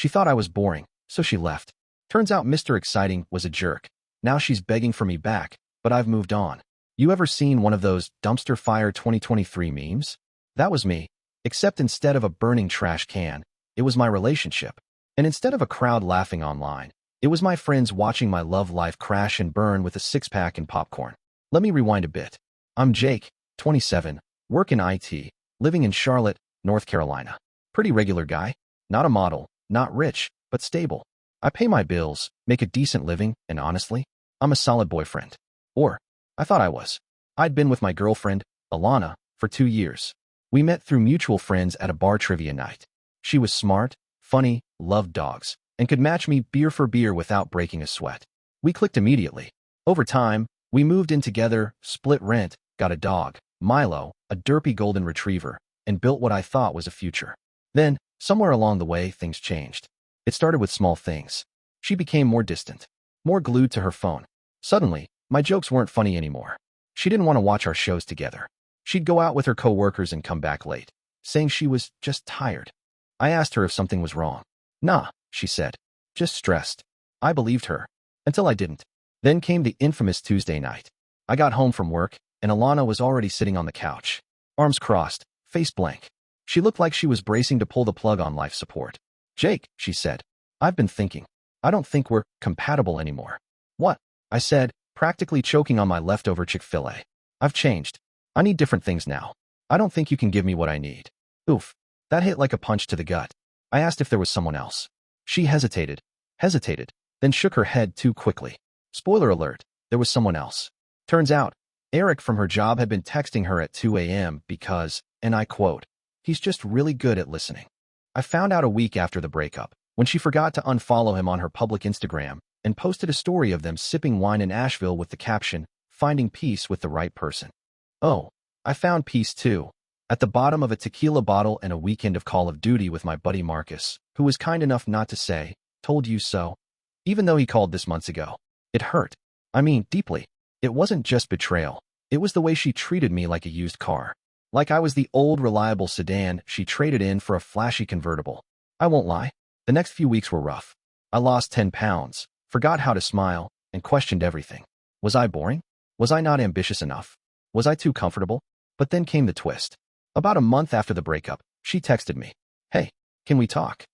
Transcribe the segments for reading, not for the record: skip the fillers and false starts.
She thought I was boring, so she left. Turns out Mr. Exciting was a jerk. Now she's begging for me back, but I've moved on. You ever seen one of those dumpster fire 2023 memes? That was me, except instead of a burning trash can, it was my relationship. And instead of a crowd laughing online, it was my friends watching my love life crash and burn with a six-pack and popcorn. Let me rewind a bit. I'm Jake, 27, work in IT, living in Charlotte, North Carolina. Pretty regular guy. Not a model, not rich, but stable. I pay my bills, make a decent living, and honestly, I'm a solid boyfriend. Or, I thought I was. I'd been with my girlfriend, Alana, for 2 years. We met through mutual friends at a bar trivia night. She was smart, funny, loved dogs, and could match me beer for beer without breaking a sweat. We clicked immediately. Over time, we moved in together, split rent, got a dog, Milo, a derpy golden retriever, and built what I thought was a future. Then, somewhere along the way, things changed. It started with small things. She became more distant, more glued to her phone. Suddenly, my jokes weren't funny anymore. She didn't want to watch our shows together. She'd go out with her coworkers and come back late, saying she was just tired. I asked her if something was wrong. Nah, she said. Just stressed. I believed her. Until I didn't. Then came the infamous Tuesday night. I got home from work, and Alana was already sitting on the couch. Arms crossed, face blank. She looked like she was bracing to pull the plug on life support. Jake, she said. I've been thinking. I don't think we're compatible anymore. What? I said, practically choking on my leftover Chick-fil-A. I've changed. I need different things now. I don't think you can give me what I need. Oof. That hit like a punch to the gut. I asked if there was someone else. She hesitated, then shook her head too quickly. Spoiler alert, there was someone else. Turns out, Eric from her job had been texting her at 2 a.m. because, and I quote, he's just really good at listening. I found out a week after the breakup, when she forgot to unfollow him on her public Instagram and posted a story of them sipping wine in Asheville with the caption, finding peace with the right person. Oh, I found peace too. At the bottom of a tequila bottle and a weekend of Call of Duty with my buddy Marcus, who was kind enough not to say, told you so. Even though he called this months ago. It hurt. I mean, deeply. It wasn't just betrayal. It was the way she treated me like a used car. Like I was the old reliable sedan she traded in for a flashy convertible. I won't lie. The next few weeks were rough. I lost 10 pounds, forgot how to smile, and questioned everything. Was I boring? Was I not ambitious enough? Was I too comfortable? But then came the twist. About a month after the breakup, she texted me. Hey, can we talk?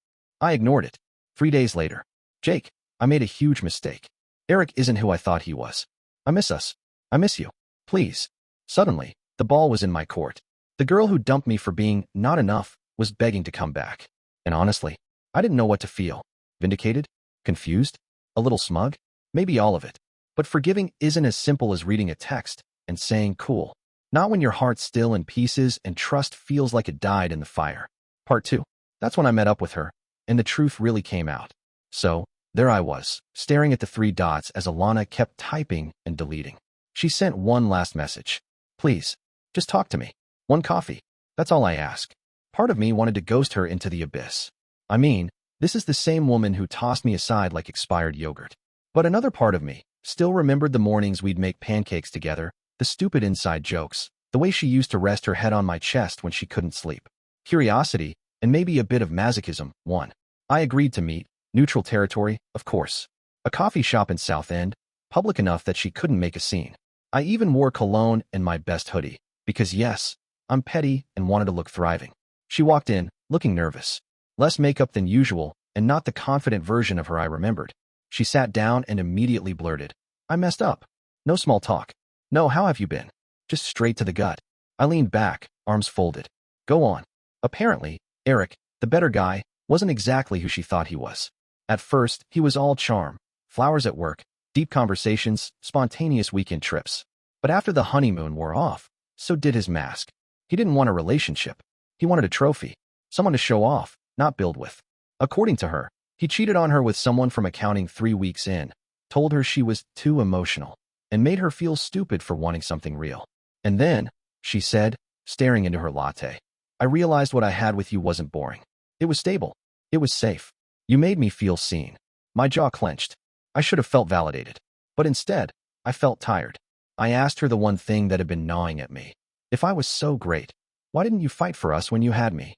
I ignored it. 3 days later. Jake, I made a huge mistake. Eric isn't who I thought he was. I miss us. I miss you. Please. Suddenly, the ball was in my court. The girl who dumped me for being not enough was begging to come back. And honestly, I didn't know what to feel. Vindicated? Confused? A little smug? Maybe all of it. But forgiving isn't as simple as reading a text and saying cool. Not when your heart's still in pieces and trust feels like it died in the fire. Part 2. That's when I met up with her, and the truth really came out. So, there I was, staring at the 3 dots as Alana kept typing and deleting. She sent one last message. Please, just talk to me. 1 coffee. That's all I ask. Part of me wanted to ghost her into the abyss. I mean, this is the same woman who tossed me aside like expired yogurt. But another part of me still remembered the mornings we'd make pancakes together, the stupid inside jokes, the way she used to rest her head on my chest when she couldn't sleep. Curiosity, and maybe a bit of masochism, won. I agreed to meet. Neutral territory, of course. A coffee shop in South End, public enough that she couldn't make a scene. I even wore cologne and my best hoodie, because yes, I'm petty and wanted to look thriving. She walked in, looking nervous. Less makeup than usual, and not the confident version of her I remembered. She sat down and immediately blurted, I messed up. No small talk. No, how have you been? Just straight to the gut. I leaned back, arms folded. Go on. Apparently, Eric, the better guy, wasn't exactly who she thought he was. At first, he was all charm, flowers at work, deep conversations, spontaneous weekend trips. But after the honeymoon wore off, so did his mask. He didn't want a relationship. He wanted a trophy, someone to show off, not build with. According to her, he cheated on her with someone from accounting 3 weeks in, told her she was too emotional, and made her feel stupid for wanting something real. And then, she said, staring into her latte, I realized what I had with you wasn't boring. It was stable. It was safe. You made me feel seen. My jaw clenched. I should have felt validated. But instead, I felt tired. I asked her the one thing that had been gnawing at me. If I was so great, why didn't you fight for us when you had me?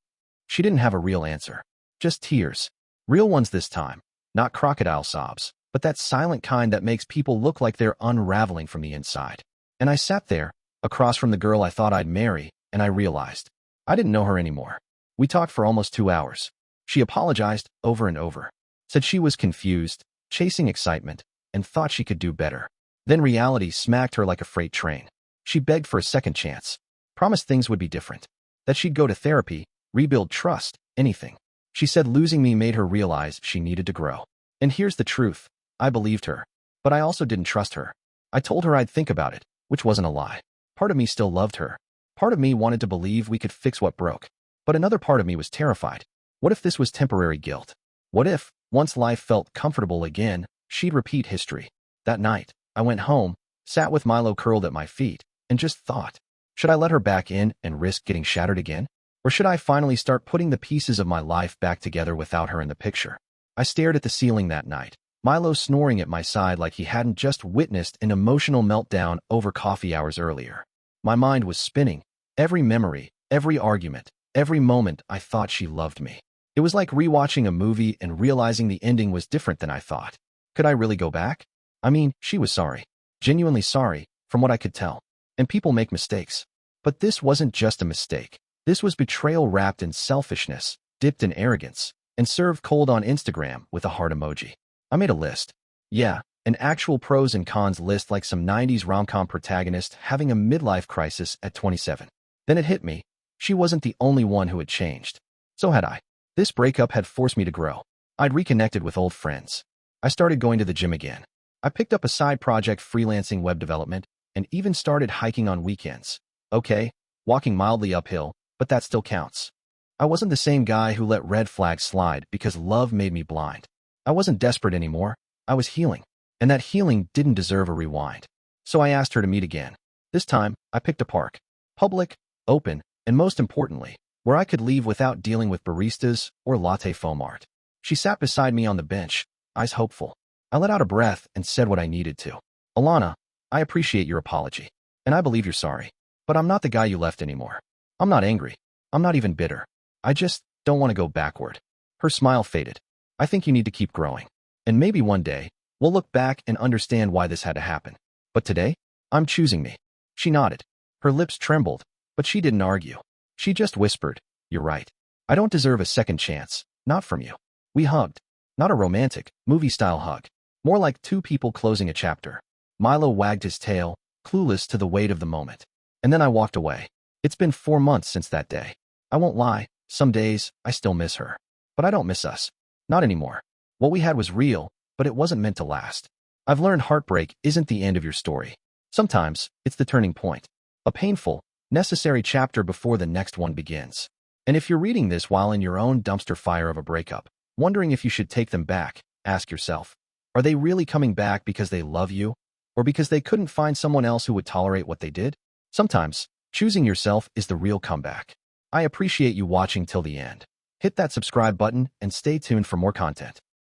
She didn't have a real answer. Just tears. Real ones this time. Not crocodile sobs, but that silent kind that makes people look like they're unraveling from the inside. And I sat there, across from the girl I thought I'd marry, and I realized I didn't know her anymore. We talked for almost 2 hours. She apologized over and over, said she was confused, chasing excitement, and thought she could do better. Then reality smacked her like a freight train. She begged for a second chance, promised things would be different, that she'd go to therapy, rebuild trust, anything. She said losing me made her realize she needed to grow. And here's the truth. I believed her, but I also didn't trust her. I told her I'd think about it, which wasn't a lie. Part of me still loved her. Part of me wanted to believe we could fix what broke. But another part of me was terrified. What if this was temporary guilt? What if, once life felt comfortable again, she'd repeat history? That night, I went home, sat with Milo curled at my feet, and just thought, should I let her back in and risk getting shattered again? Or should I finally start putting the pieces of my life back together without her in the picture? I stared at the ceiling that night, Milo snoring at my side like he hadn't just witnessed an emotional meltdown over coffee hours earlier. My mind was spinning. Every memory, every argument, every moment I thought she loved me. It was like rewatching a movie and realizing the ending was different than I thought. Could I really go back? I mean, she was sorry. Genuinely sorry, from what I could tell. And people make mistakes. But this wasn't just a mistake. This was betrayal wrapped in selfishness, dipped in arrogance, and served cold on Instagram with a heart emoji. I made a list. Yeah, an actual pros and cons list like some 90s rom-com protagonist having a midlife crisis at 27. Then it hit me. She wasn't the only one who had changed. So had I. This breakup had forced me to grow. I'd reconnected with old friends. I started going to the gym again. I picked up a side project freelancing web development and even started hiking on weekends. Okay, walking mildly uphill, but that still counts. I wasn't the same guy who let red flags slide because love made me blind. I wasn't desperate anymore. I was healing. And that healing didn't deserve a rewind. So I asked her to meet again. This time, I picked a park. Public, open, and most importantly, where I could leave without dealing with baristas or latte foam art. She sat beside me on the bench, eyes hopeful. I let out a breath and said what I needed to. Alana, I appreciate your apology. And I believe you're sorry. But I'm not the guy you left anymore. I'm not angry. I'm not even bitter. I just don't want to go backward. Her smile faded. I think you need to keep growing. And maybe one day, we'll look back and understand why this had to happen. But today, I'm choosing me. She nodded. Her lips trembled, but she didn't argue. She just whispered, you're right. I don't deserve a second chance, not from you. We hugged. Not a romantic, movie-style hug. More like two people closing a chapter. Milo wagged his tail, clueless to the weight of the moment. And then I walked away. It's been 4 months since that day. I won't lie, some days, I still miss her. But I don't miss us. Not anymore. What we had was real, but it wasn't meant to last. I've learned heartbreak isn't the end of your story. Sometimes, it's the turning point. A painful, necessary chapter before the next one begins. And if you're reading this while in your own dumpster fire of a breakup, wondering if you should take them back, ask yourself, are they really coming back because they love you? Or because they couldn't find someone else who would tolerate what they did? Sometimes, choosing yourself is the real comeback. I appreciate you watching till the end. Hit that subscribe button and stay tuned for more content.